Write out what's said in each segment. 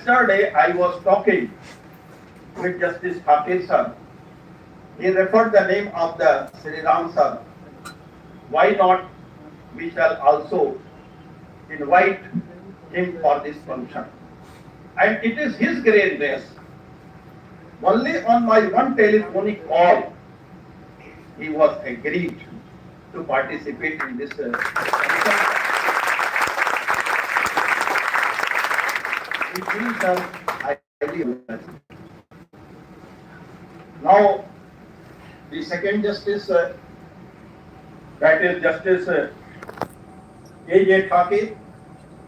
yesterday I was talking with Justice Thakur sir. He referred the name of the Sri Ram sir. Why not we shall also invite him for this function? And it is his great grace. Only on my one telephonic call, he was agreed to participate in this function. It means highly honored. Now, the second justice, that is Justice A.J. Thakur,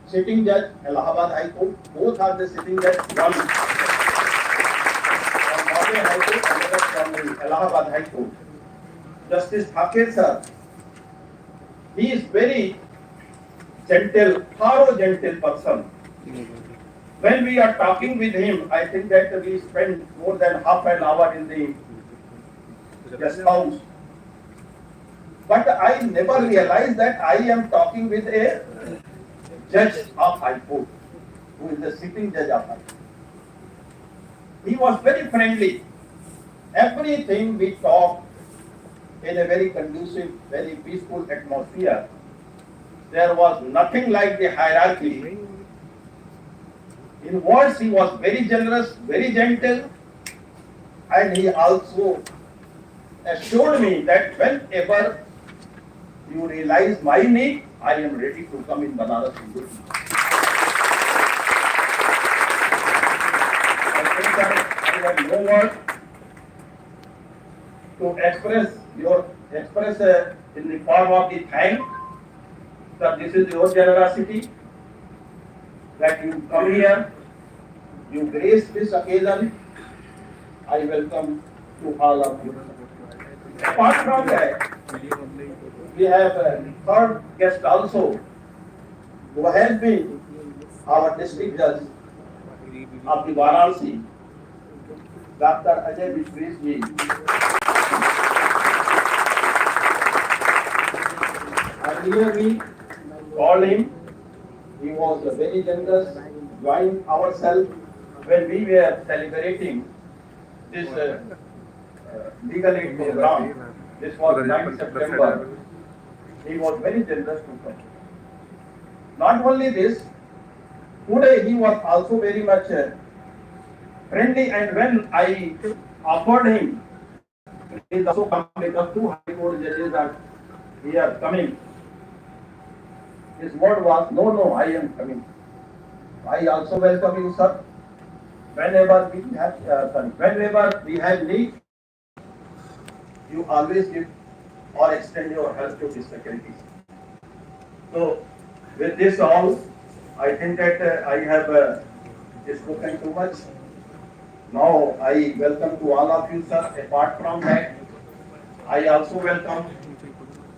sitting judge, Allahabad High Court. Both are the sitting judge, one from Bombay High Court, another from the Allahabad High Court. Justice Thakur sir, he is very gentle, thorough, gentle person. When we are talking with him, I think that we spend more than half an hour in the guest house. But I never realized that I am talking with a judge of High Court, who is the sitting judge of High Court. He was very friendly. Everything we talked in a very conducive, very peaceful atmosphere. There was nothing like the hierarchy. In words, he was very generous, very gentle, and he also assured me that whenever you realize my need, I am ready to come in Banaras and do it. I think that I have no word to express in the form of the thank that this is your generosity, that you come here, you grace this occasion. I welcome to all of you. Apart from that, we have a third guest also, who has been our district judge of the Varanasi, Dr. Ajay Vishwesh ji. Earlier we called him. He was very generous, joined ourselves when we were celebrating this legal aid program. This was 9th September. He was very generous to come. Not only this, today he was also very much friendly, and when I offered him, he is also come because two High Court judges are here coming. His word was, no, I am coming. I also welcome you, sir. Whenever we have need, you always give or extend your help to this faculty. So, with this all, I think that I have spoken too much. Now, I welcome to all of you, sir. Apart from that, I also welcome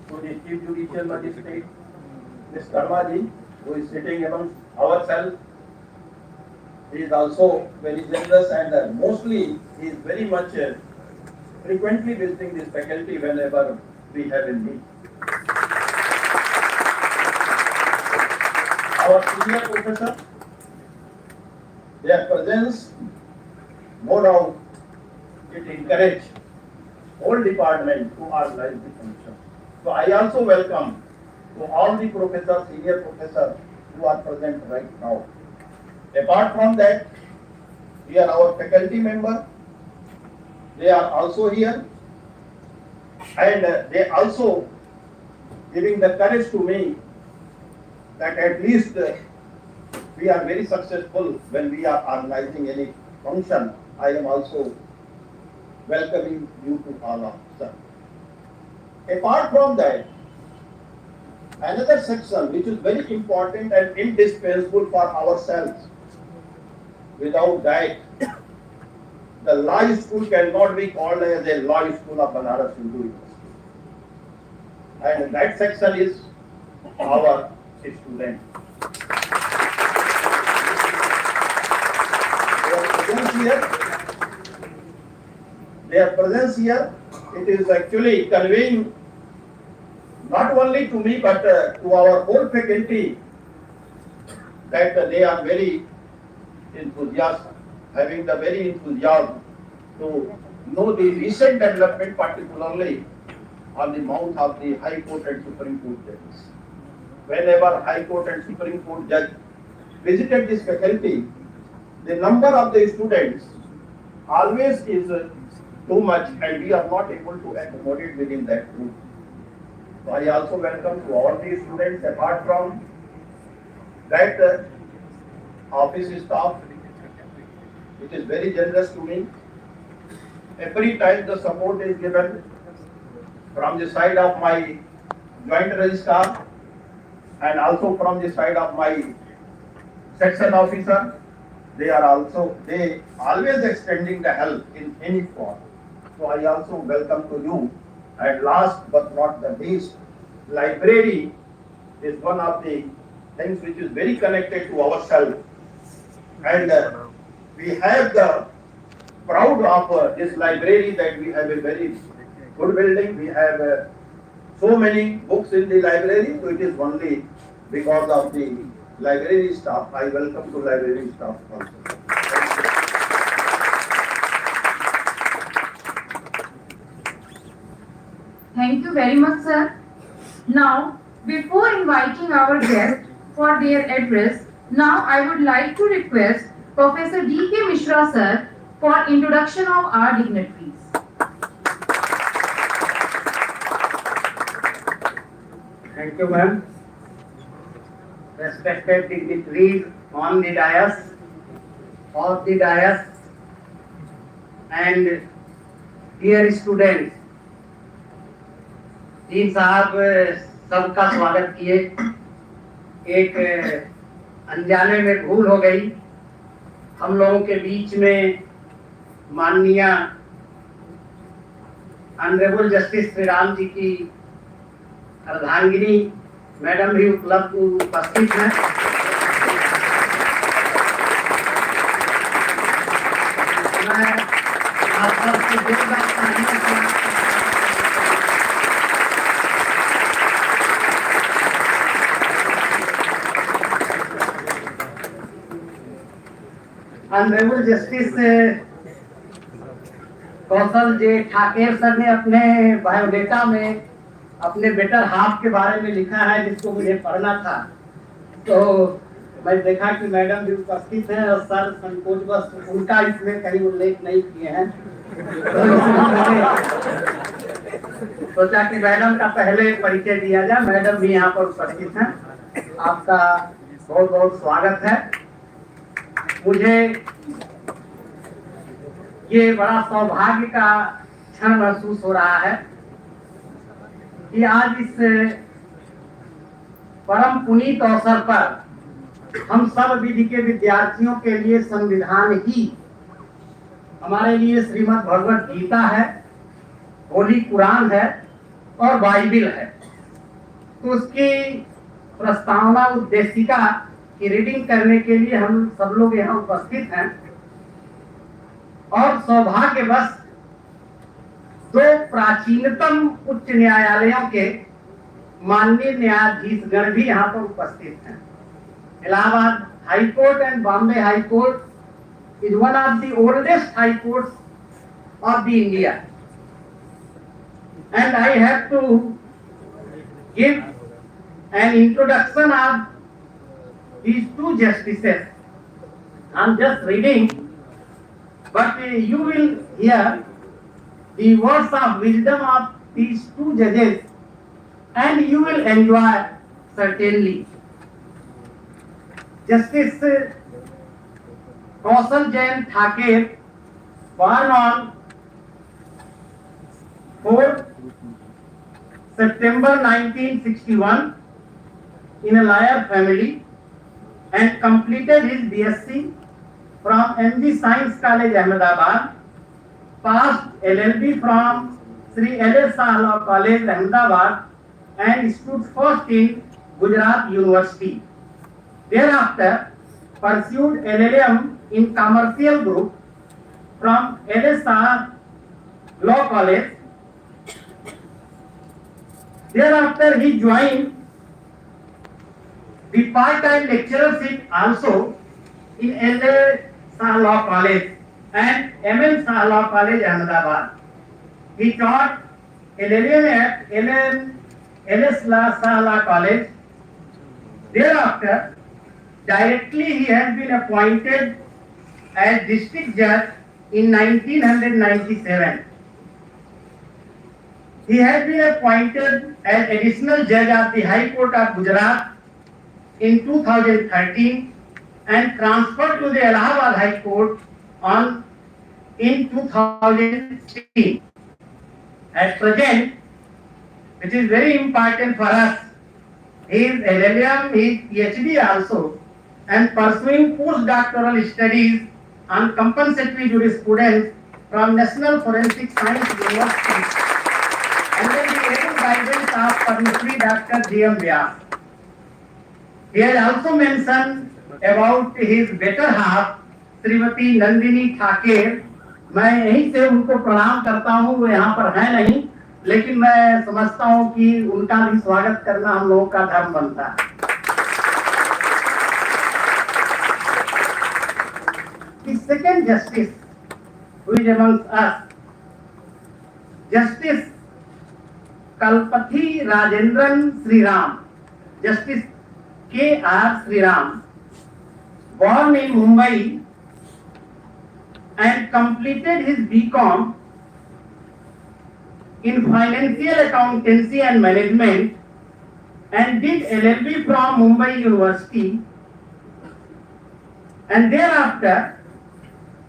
to the Chief Judicial Magistrate, Ms. Karma ji, who is sitting among ourselves. He is also very generous, and mostly he is very much frequently visiting this faculty whenever we have a need. Our senior professor, their presence, no doubt, it encourages whole department to organize the function. So I also welcome to all the professors, senior professors who are present right now. Apart from that, we are our faculty member. They are also here, and they also giving the courage to me that at least we are very successful when we are organizing any function. I am also welcoming you to all of them. Apart from that, another section which is very important and indispensable for ourselves. Without that, the law school cannot be called as a law school of Banaras Hindu University. And that section is our student. Their presence here, it is actually conveying not only to me but to our whole faculty that they are very enthusiasm, having the very enthusiasm to know the recent development, particularly on the mouth of the High Court and Supreme Court judges. Whenever High Court and Supreme Court judge visited this faculty, the number of the students always is too much, and we are not able to accommodate within that group. So I also welcome to all these students, apart from that office staff, which is very generous to me. Every time the support is given from the side of my joint registrar and also from the side of my section officer, they always extending the help in any form. So I also welcome to you. And last but not the least, library is one of the things which is very connected to ourselves. And we have the proud of this library that we have a very good building. We have so many books in the library, so it is only because of the library staff. I welcome to library staff also. Thank you very much, sir. Now, before inviting our guests for their address, now I would like to request Professor D.K. Mishra, sir, for introduction of our dignitaries. Thank you, ma'am. Respected dignitaries on the dais, off the dais, and dear students, dean साहब सबका स्वागत किए। एक अनजाने में भूल हो गई, हम लोगों के बीच में माननीय ऑनरेबल जस्टिस श्री राम जी की अर्धांगिनी मैडम भी उपस्थित हैं। मैं आप सबसे ऑनरेबल जस्टिस कौशल जे ठाकेर सर ने अपने बायोडेटा में अपने बेटर हाफ के बारे में लिखा है, जिसको मुझे पढ़ना था। तो मैं देखा कि मैडम भी उपस्थित हैं और सर संकोचवश उनका इसमें कहीं उल्लेख नहीं किए हैं। तो सोचा कि मैडम का पहले परिचय दिया जाए। मैडम भी यहाँ पर उपस्थित हैं, आपका बहुत बहुत स्वागत है। मुझे ये बड़ा सौभाग्य का क्षण महसूस हो रहा है कि आज इस परम पुनीत अवसर पर हम सब विधि के विद्यार्थियों के लिए संविधान ही हमारे लिए श्रीमद् भगवत गीता है, होली कुरान है और बाइबिल है। तो उसकी प्रस्तावना उद्देशिका की रीडिंग करने के लिए हम सब लोग यहाँ उपस्थित हैं। और सौभाग्यवश दो प्राचीनतम उच्च न्यायालयों के माननीय न्यायाधीशगण भी यहाँ पर उपस्थित हैं। Allahabad high court and Bombay high court is one of the oldest high courts of the India, and I have to give an introduction of these two justices. I'm just reading, but you will hear the words of wisdom of these two judges, and you will enjoy certainly. Justice Kaushal Jain Thakur, born on 4 September 1961 in a lawyer family, and completed his BSc from MG Science College, Ahmedabad, passed LLB from Sri L.S. Law College, Ahmedabad, and stood first in Gujarat University. Thereafter, pursued LLM in Commercial Group from LSR Law College. Thereafter, he joined the part-time lecturership also in L.A. Shah Law College and M.M. Shah Law College, Ahmedabad. He taught LLM at L.S. Shah Law College. Thereafter, directly he has been appointed as district judge in 1997. He has been appointed as additional judge of the High Court of Gujarat in 2013 and transferred to the Allahabad High Court in 2016. At present, which is very important for us, he is LLM, he is PhD also, and pursuing postdoctoral studies on compensatory jurisprudence from National Forensic Science University under the able guidance of Padma Dr. G.M. Vyas. He has also mentioned about his better half, Shrimati Nandini Thaker. मैं यहीं से उनको प्रणाम करता हूँ, वो यहाँ पर है नहीं, लेकिन मैं समझता हूँ कि उनका भी स्वागत करना हम लोगों का धर्म बनता है. The second justice who is amongst us, Justice Kalpathi Rajendran Sriram, Justice K.R. Sriram, born in Mumbai and completed his BCom in Financial Accountancy and Management and did LLB from Mumbai University, and thereafter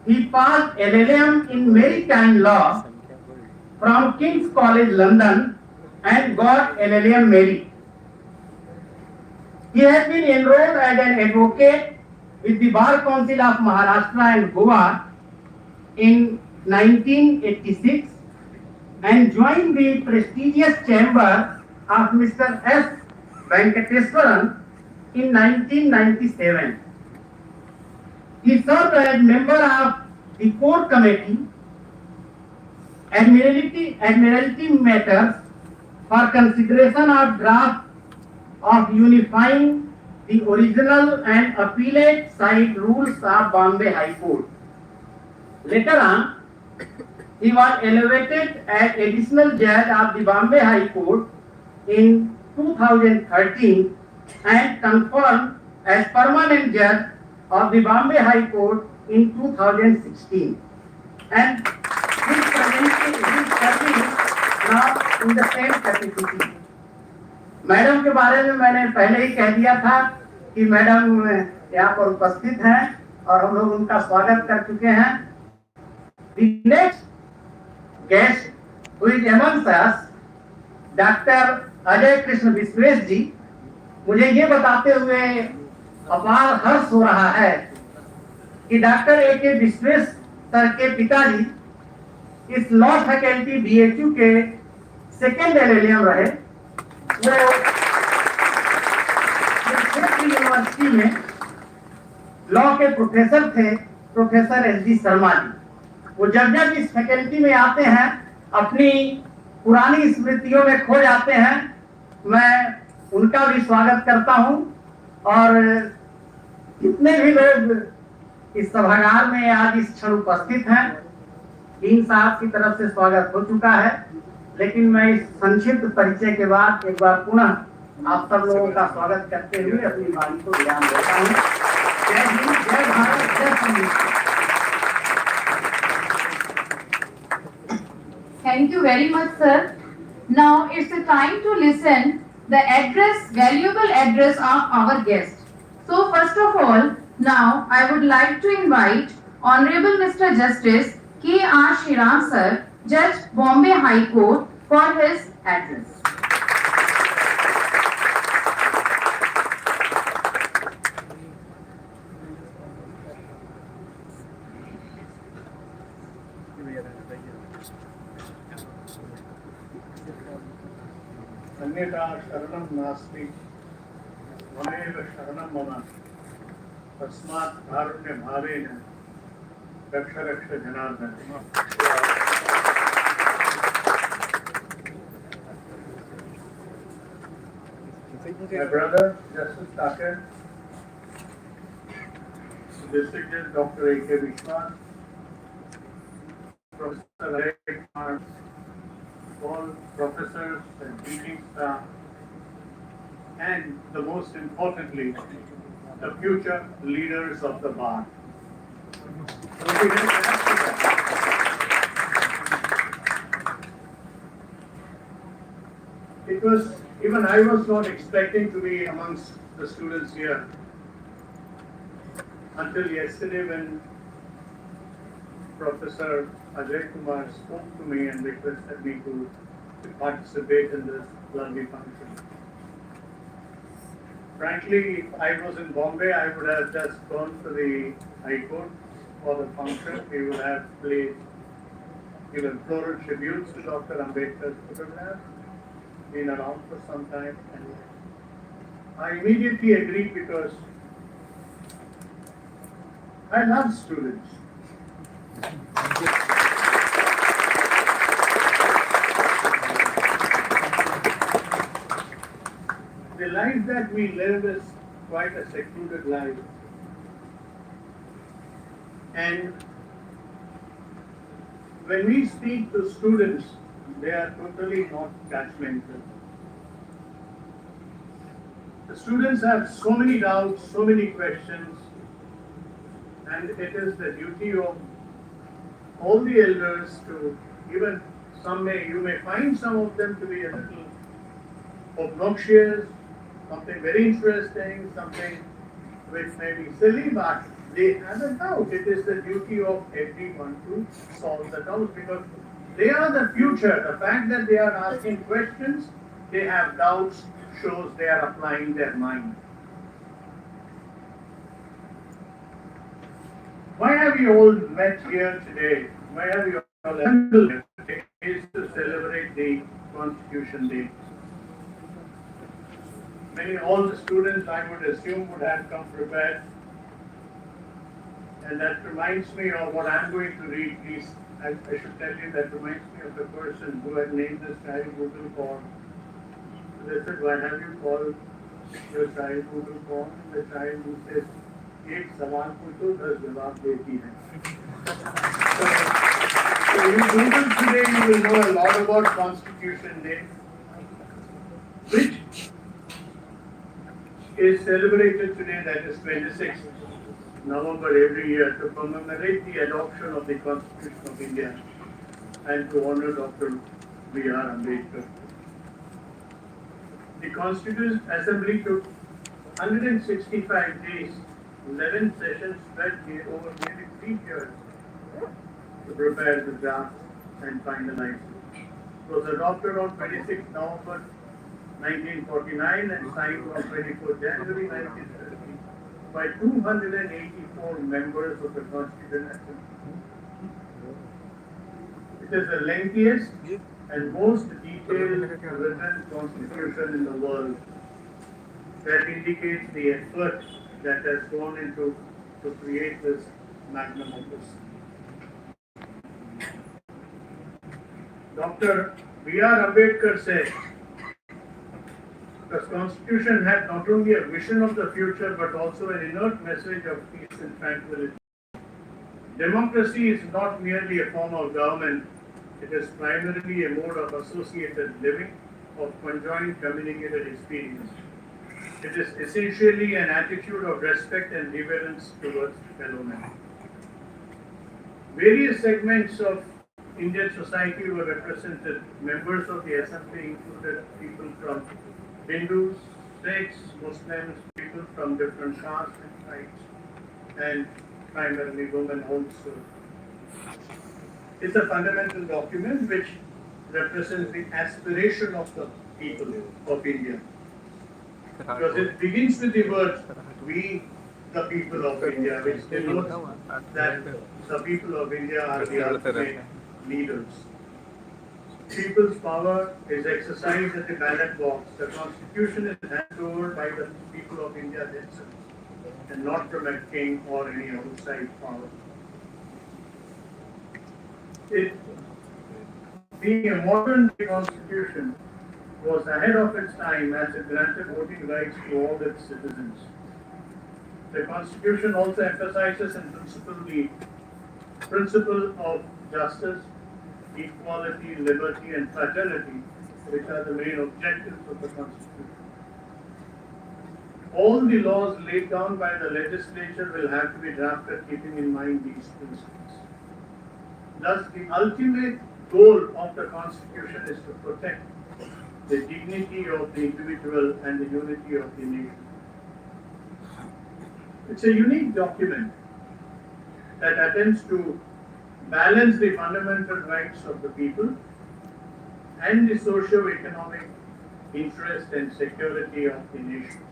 he passed LLM in Maritime Law from King's College London and got LLM Merit. He has been enrolled as an advocate with the Bar Council of Maharashtra and Goa in 1986 and joined the prestigious chamber of Mr. S. Venkateswaran in 1997. He served as member of the core committee, Admiralty Matters, for consideration of draft of unifying the original and appellate side rules of Bombay High Court. Later on, he was elevated as additional judge of the Bombay High Court in 2013 and confirmed as permanent judge of the Bombay High Court in 2016. And he is serving now in the same capacity. Madam के बारे में मैंने पहले ही कह दिया था कि madam यहाँ पर उपस्थित हैं और हम लोग उनका स्वागत कर चुके हैं. The next guest who is amongst us, doctor Ajay Krishna Vishwesh ji. मुझे ये बताते हुए अपार हर्ष हो रहा है कि डॉक्टर ए.के. विश्वेश सर के पिताजी इस लॉ फैकल्टी BHU के सेकेंड LLM रहे. वो यूनिवर्सिटी में लॉ के प्रोफेसर थे, प्रोफेसर S.D. शर्मा जी. वो जब इस फैकल्टी में आते हैं अपनी पुरानी स्मृतियों में खो जाते हैं. मैं उनका भी स्वागत करता हूं और जितने भी लोग इस सभागार में आज इस क्षण उपस्थित हैं, डीन साहब की तरफ से स्वागत हो चुका है, लेकिन मैं इस संक्षिप्त परिचय के बाद एक बार पुनः आप सब लोगों का स्वागत करते हुए अपनी वाणी को ध्यान देता हूँ. जय हिंद, जय भारत, जय संविधान. Thank you very much, sir. Now it's the time to listen the valuable address of our guest. So first of all, now I would like to invite Honorable Mr. Justice K.R. Sriram sir, Judge Bombay High Court, for his address. अन्यथा शरणं नास्ति ममेव शरणं मम तस्मात् कारुण्यभावेन रक्ष रक्ष Janardan. My brother Justice Thakur, distinguished Dr. A.K. Vishwas, Professor Abhishek, all professors and teaching staff, and the most importantly, the future leaders of the bar. It was, even I was not expecting to be amongst the students here until yesterday when Professor Ajay Kumar spoke to me and requested me to participate in this lovely function. Frankly, if I was in Bombay, I would have just gone to the High Court for the function. We would have played given floral tributes to Dr. Ambedkar's photograph, been around for some time, and I immediately agreed because I love students. The life that we live is quite a secluded life. And when we speak to students, they are totally not judgmental. The students have so many doubts, so many questions, and it is the duty of all the elders to, even you may find some of them to be a little obnoxious, something very interesting, something which may be silly, but they have a doubt. It is the duty of everyone to solve the doubt because they are the future. The fact that they are asking questions, they have doubts, shows they are applying their mind. Why have you all met here today? Why have you all assembled here today? Is to celebrate the Constitution Day. All the students, I would assume, would have come prepared. And that reminds me of what I'm going to read. Please, I should tell you, that reminds me of the person who had named this child Google form. They said, why have you called your child Google form? The child who says, एक सवाल पूछो 10 जवाब देती है. So in Google today you will know a lot about Constitution Day, which is celebrated today, that is 26th November every year, to commemorate the adoption of the Constitution of India and to honor Dr. B.R. Ambedkar. The Constituent Assembly took 165 days, 11 sessions spread over nearly 3 years to prepare the draft and finalize it. It was adopted on 26 November 1949 and signed on 24 January 1930 by 284 members of the Constituent Assembly. It is the lengthiest and most detailed written constitution in the world that indicates the effort that has gone into to create this magnum opus. Dr. B.R. Ambedkar said, the Constitution had not only a vision of the future but also an inert message of peace and tranquility. Democracy is not merely a form of government, it is primarily a mode of associated living, of conjoined communicated experience. It is essentially an attitude of respect and reverence towards fellow men. Various segments of Indian society were represented. Members of the assembly included people from Hindus, Sikhs, Muslims, people from different castes and tribes, and primarily women also. It's a fundamental document which represents the aspiration of the people of India. Because it begins with the word, we, the people of India, which denotes that the people of India are the ultimate leaders. People's power is exercised at the ballot box. The Constitution is handed over by the people of India themselves, and not from a king or any outside power. It, being a modern constitution, was ahead of its time as it granted voting rights to all its citizens. The Constitution also emphasizes in principle the principle of justice, equality, liberty, and fraternity, which are the main objectives of the Constitution. All the laws laid down by the legislature will have to be drafted keeping in mind these principles. Thus, the ultimate goal of the Constitution is to protect the dignity of the individual and the unity of the nation. It's a unique document that attempts to balance the fundamental rights of the people and the socio-economic interest and security of the nation.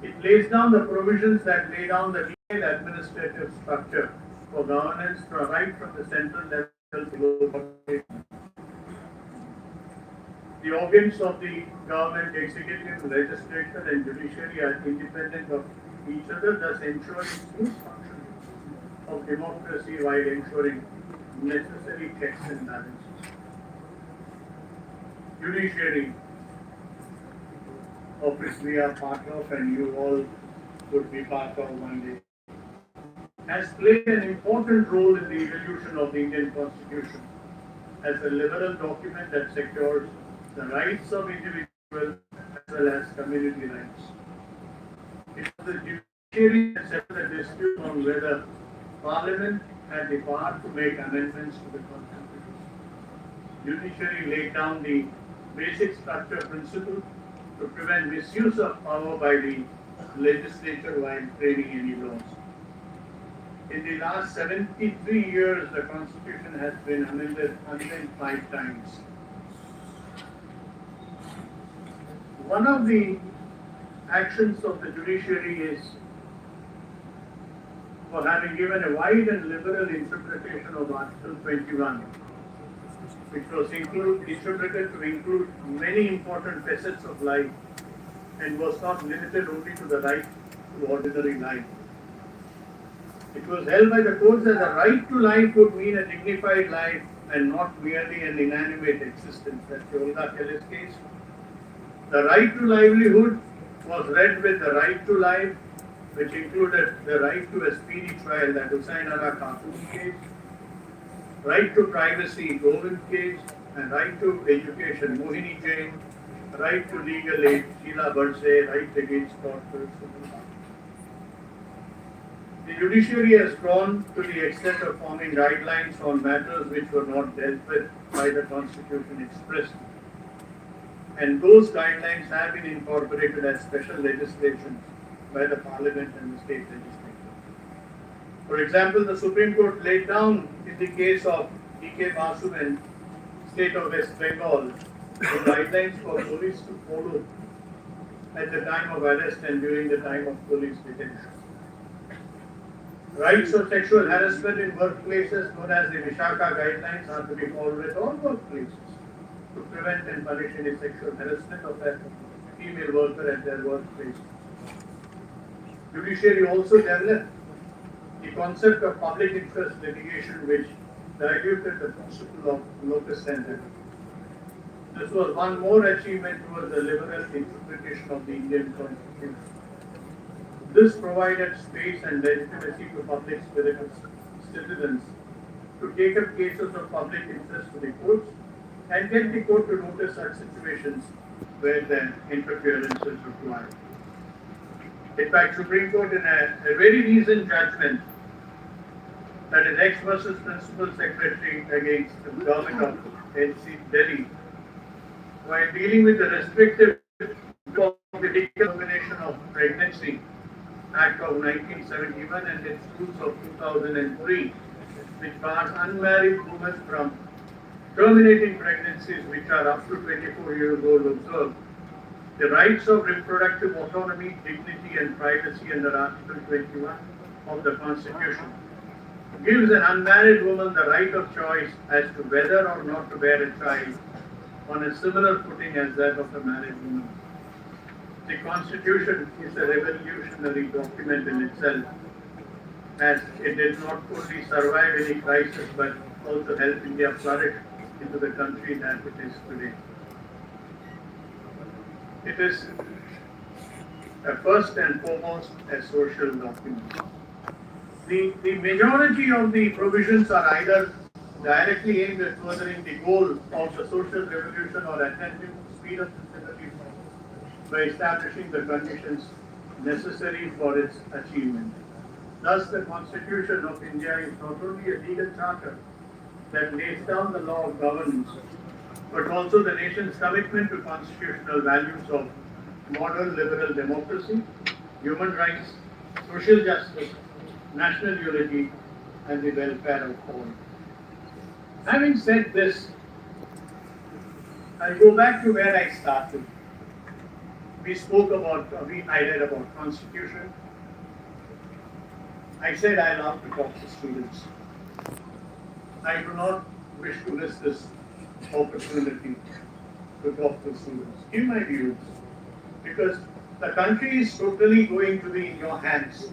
It lays down the provisions that lay down the detailed administrative structure for governance right from the central level to local. The organs of the government, executive, legislature, and judiciary are independent of each other, thus ensuring smooth function of democracy while ensuring necessary checks and balances. Judiciary, of which we are part of and you all would be part of one day, has played an important role in the evolution of the Indian Constitution as a liberal document that secures the rights of individuals as well as community rights. It was the judiciary that settled the dispute on whether Parliament had the power to make amendments to the Constitution. Judiciary laid down the basic structure principle to prevent misuse of power by the legislature while framing any laws. In the last 73 years, the Constitution has been amended 105 times. One of the actions of the judiciary is for having given a wide and liberal interpretation of Article 21, which was interpreted to include many important facets of life and was not limited only to the right to ordinary life. It was held by the courts that the right to life would mean a dignified life and not merely an inanimate existence. That's the Olga Kelly's case. The right to livelihood was read with the right to life, which included the right to a speedy trial, that Hussain Ara Khatun case, right to privacy, Govind case, and right to education, Mohini Jain, right to legal aid, Sheila Barsay, right against torture. The judiciary has gone to the extent of forming guidelines on matters which were not dealt with by the Constitution expressly. And those guidelines have been incorporated as special legislation by the Parliament and the state legislature. For example, the Supreme Court laid down in the case of D.K. Basu and state of West Bengal the guidelines for police to follow at the time of arrest and during the time of police detention. Rights of sexual harassment in workplaces, known as the Vishaka guidelines, are to be followed at all workplaces to prevent and punish any sexual harassment of a female worker at their workplace. Judiciary also developed the concept of public interest litigation, which diluted the principle of locus standi. This was one more achievement towards the liberal interpretation of the Indian Constitution. This provided space and legitimacy to public citizens to take up cases of public interest to the courts and get the court to notice such situations where the interference is required. In fact, Supreme Court in a very recent judgment, that is X versus Principal Secretary against the government of NC Delhi, while dealing with the restrictive termination of pregnancy Act of 1971 and its rules of 2003, which bars unmarried women from terminating pregnancies which are up to 24 years old observed, the rights of reproductive autonomy, dignity and privacy under Article 21 of the Constitution gives an unmarried woman the right of choice as to whether or not to bear a child on a similar footing as that of a married woman. The Constitution is a revolutionary document in itself, as it did not only survive any crisis but also help India flourish into the country that it is today. It is first and foremost a social document. The majority of the provisions are either directly aimed at furthering the goal of the social revolution or attempting to speed up the revolution by establishing the conditions necessary for its achievement. Thus, the Constitution of India is not only a legal charter that lays down the law of governance, but also the nation's commitment to constitutional values of modern liberal democracy, human rights, social justice, national unity, and the welfare of all. Having said this, I'll go back to where I started. I read about Constitution. I said I love to talk to students. I do not wish to miss this opportunity to talk to students. Give my views, because the country is totally going to be in your hands.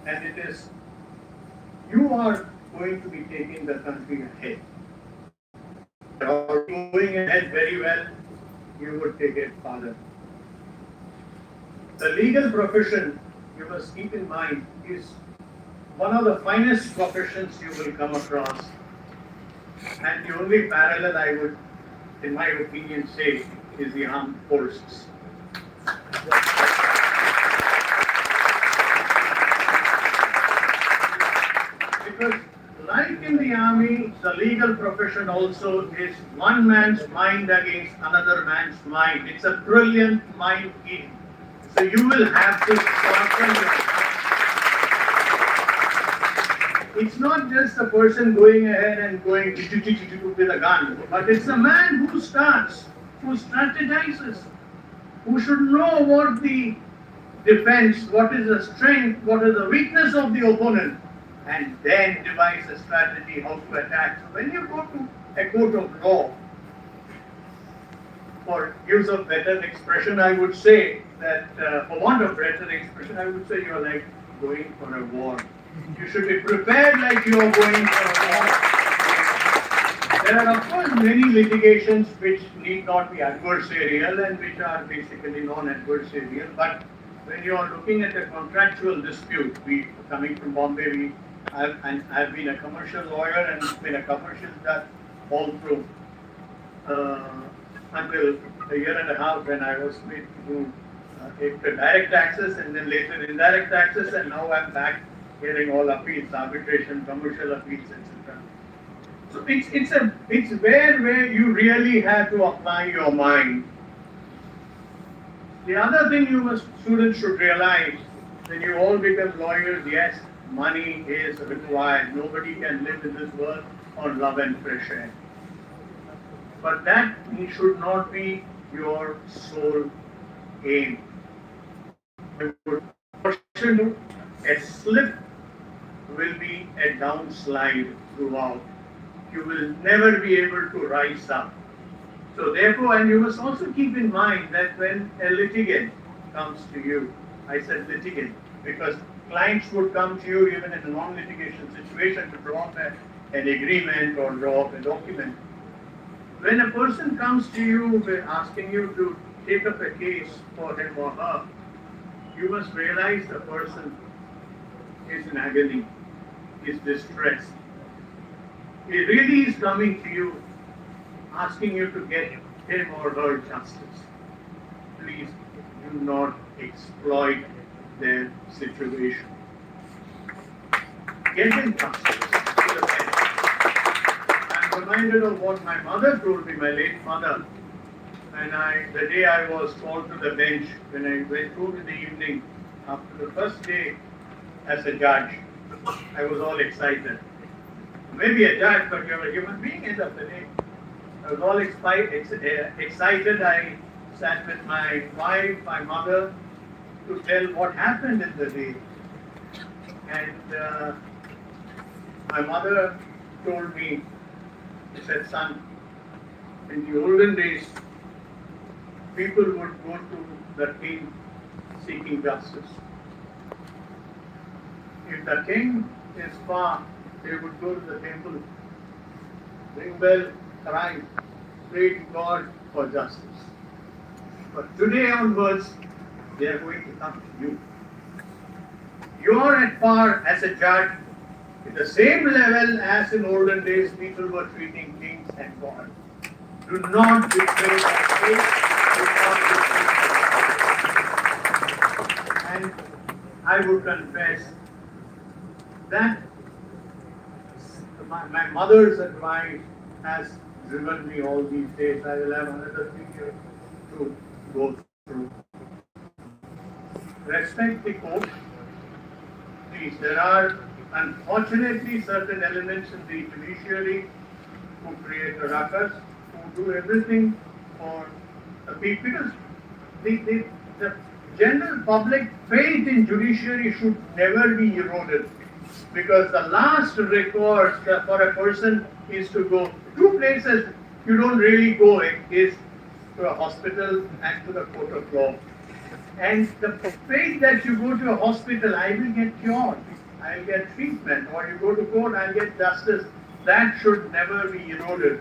And it is, you are going to be taking the country ahead. Or going ahead very well, you would take it further. The legal profession, you must keep in mind, is one of the finest professions you will come across. And the only parallel I would, in my opinion, say is the armed forces. Because like in the army, the legal profession also is one man's mind against another man's mind. It's a brilliant mind game. So you will have to sharpen your mind. It's not just a person going ahead and going with a gun, but it's a man who starts, who strategizes, who should know what the defense, what is the strength, what is the weakness of the opponent, and then devise a strategy how to attack. So when you go to a court of law, for use of better expression, I would say that, for want of better expression, I would say you're like going for a war. You should be prepared like you are going for a war. There are of course many litigations which need not be adversarial and which are basically non-adversarial, but when you are looking at a contractual dispute, coming from Bombay, I've been a commercial lawyer and been a commercial judge all through until a year and a half when I was made to do direct taxes and then later indirect taxes, and now I'm back hearing all appeals, arbitration, commercial appeals, etc. So it's where you really have to apply your mind. The other thing students should realize, when you all become lawyers, yes, money is required. Nobody can live in this world on love and fresh air. But that should not be your sole aim. A slip will be a downslide throughout. You will never be able to rise up. So therefore, and you must also keep in mind that when a litigant comes to you, I said litigant, because clients would come to you even in a non-litigation situation to draw up an agreement or draw up a document. When a person comes to you asking you to take up a case for him or her, you must realize the person is in agony, is distressed. He really is coming to you asking you to get him or her justice. Please do not exploit their situation. Get him justice. I'm reminded of what my mother told me, my late mother, and the day I was called to the bench, when I went through in the evening, after the first day as a judge, I was all excited. Maybe a judge, but you're a human being end of the day. I was all excited. I sat with my wife, my mother, to tell what happened in the day. And my mother told me, she said, son, in the olden days, people would go to the king seeking justice. If the king is far, they would go to the temple, ring bell, cry, pray to God for justice. But today onwards, they are going to come to you. You are at par as a judge at the same level as in olden days people were treating kings and God. Do not betray that faith. Do not betray that. And I would confess that my mother's advice has driven me all these days. I will have another 3 years to go through. Respect the court. Please, there are unfortunately certain elements in the judiciary who create a ruckus, who do everything for the people. Because the general public faith in judiciary should never be eroded. Because the last recourse for a person is to go two places you don't really go is to a hospital and to the court of law. And the faith that you go to a hospital, I will get cured, I will get treatment, or you go to court, I'll get justice, that should never be eroded.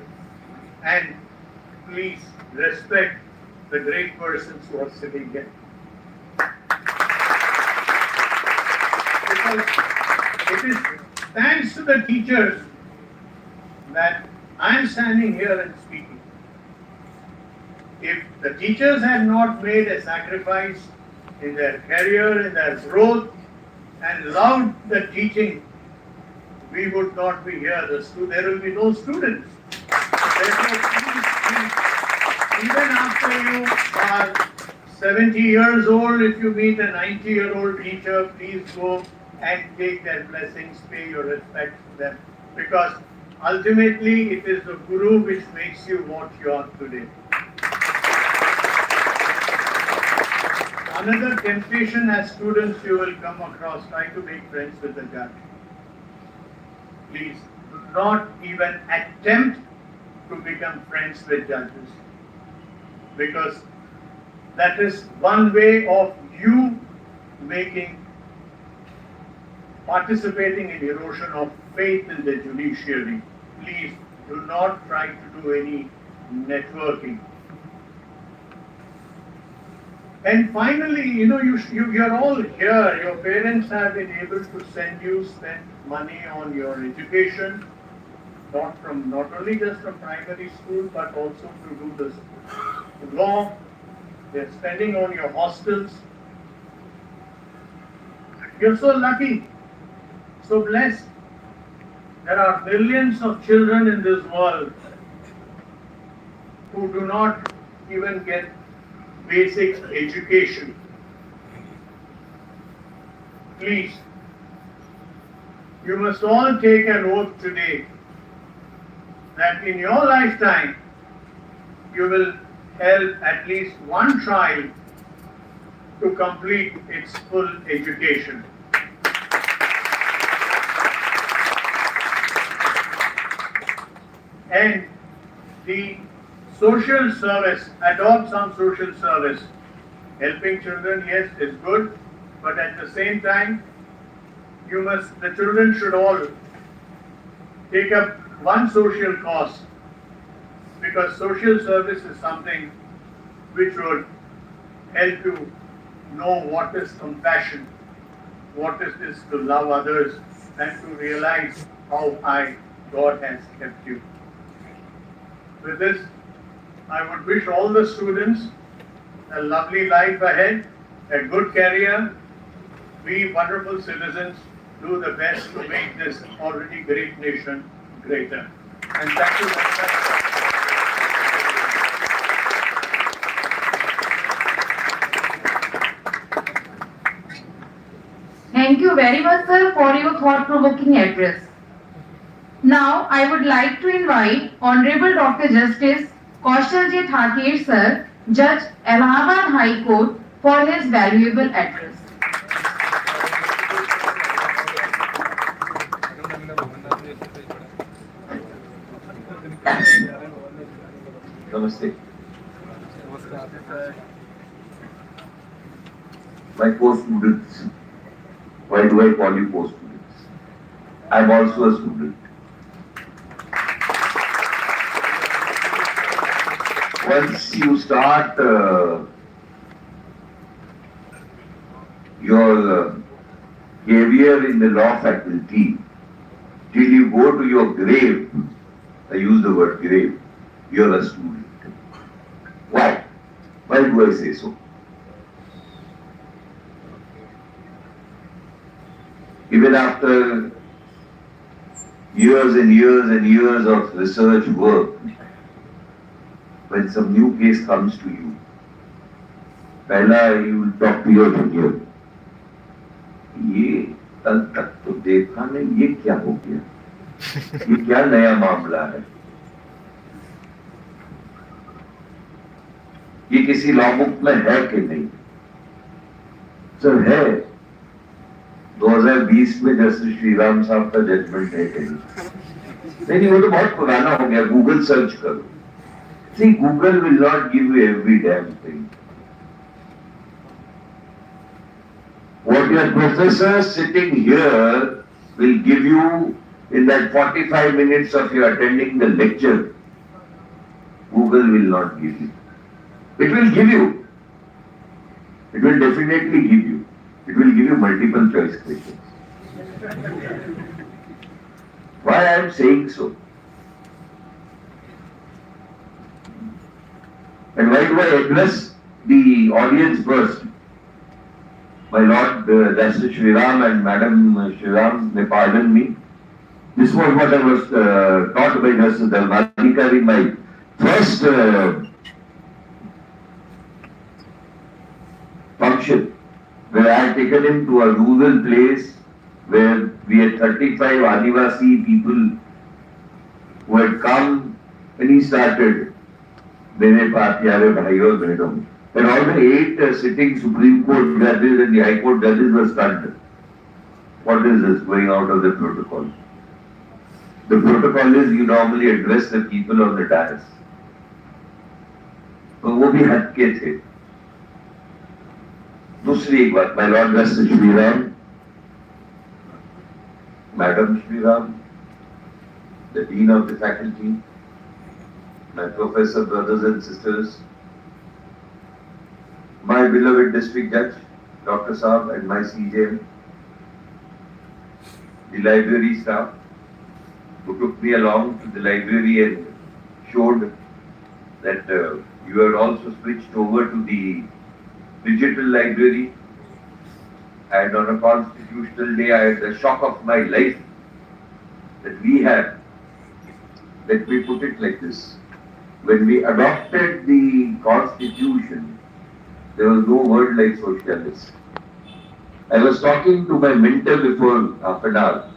And please respect the great persons who are sitting here. Because it is thanks to the teachers that I am standing here and speaking. If the teachers had not made a sacrifice in their career, in their growth, and loved the teaching, we would not be here. There will be no students. Therefore, please, even after you are 70 years old, if you meet a 90-year-old teacher, please go and take their blessings, pay your respect to them. Because ultimately, it is the Guru which makes you what you are today. Another temptation as students you will come across, try to make friends with the judge. Please do not even attempt to become friends with judges. Because that is one way of you participating in erosion of faith in the judiciary. Please do not try to do any networking. And finally, you're all here. Your parents have been able to spend money on your education, not only just from primary school, but also to do this law. They're spending on your hostels. You're so lucky, so blessed. There are millions of children in this world who do not even get basic education. Please, you must all take an oath today that in your lifetime you will help at least one child to complete its full education. And the social service, adopt some social service. Helping children, yes, is good, but at the same time, the children should all take up one social cause, because social service is something which would help you know what is compassion, what is this to love others, and to realize how high God has kept you. With this, I would wish all the students a lovely life ahead, a good career, be wonderful citizens, do the best to make this already great nation greater. And thank you very much. Thank you very much, sir, for your thought-provoking address. Now, I would like to invite Honorable Dr. Justice Kaushal J. Thakir, sir, Judge, Allahabad High Court, for his valuable address. Namaste. My co-students, why do I call you co-students? I am also a student. once you start your career in the law faculty, till you go to your grave, I use the word grave, you're a student. Why? Why do I say so? Even after years and years and years of research work, when some new case comes to you, पहला you will talk to your junior. ये कल तक तो देखा नहीं, ये क्या हो गया? ये क्या नया मामला है? ये किसी लॉ बुक में है कि नहीं? सर है। 2020 में जस्टिस श्रीराम साहब का जजमेंट है कि नहीं, वो तो बहुत पुराना हो गया, गूगल सर्च करो। See, Google will not give you every damn thing. What your professor sitting here will give you in that 45 minutes of you attending the lecture, Google will not give you. It will give you. It will definitely give you. It will give you multiple choice questions. Why I am saying so? And why do I address the audience first? My Lord Justice Shriram and Madam Shriram may pardon me. This was what I was taught by Justice Dalmadikar in my first function, where I had taken him to a rural place where we had 35 Adivasi people who had come, and he started, Mere Patyare Bhaiyo Bhaiyo. And all the 8 sitting Supreme Court judges and the High Court judges were stunned. What is this going out of the protocol? The protocol is you normally address the people on the dais. तो वो भी हटके थे। दूसरी एक बात, my Lord Justice Shriram, Madam Shriram, the Dean of the Faculty, my professor brothers and sisters, my beloved District Judge, Dr. Saab and my CJM, the library staff who took me along to the library and showed that you had also switched over to the digital library. And on a constitutional day, I had the shock of my life that we had, let me put it like this, when we adopted the constitution, there was no word like socialist. I was talking to my mentor before half an hour.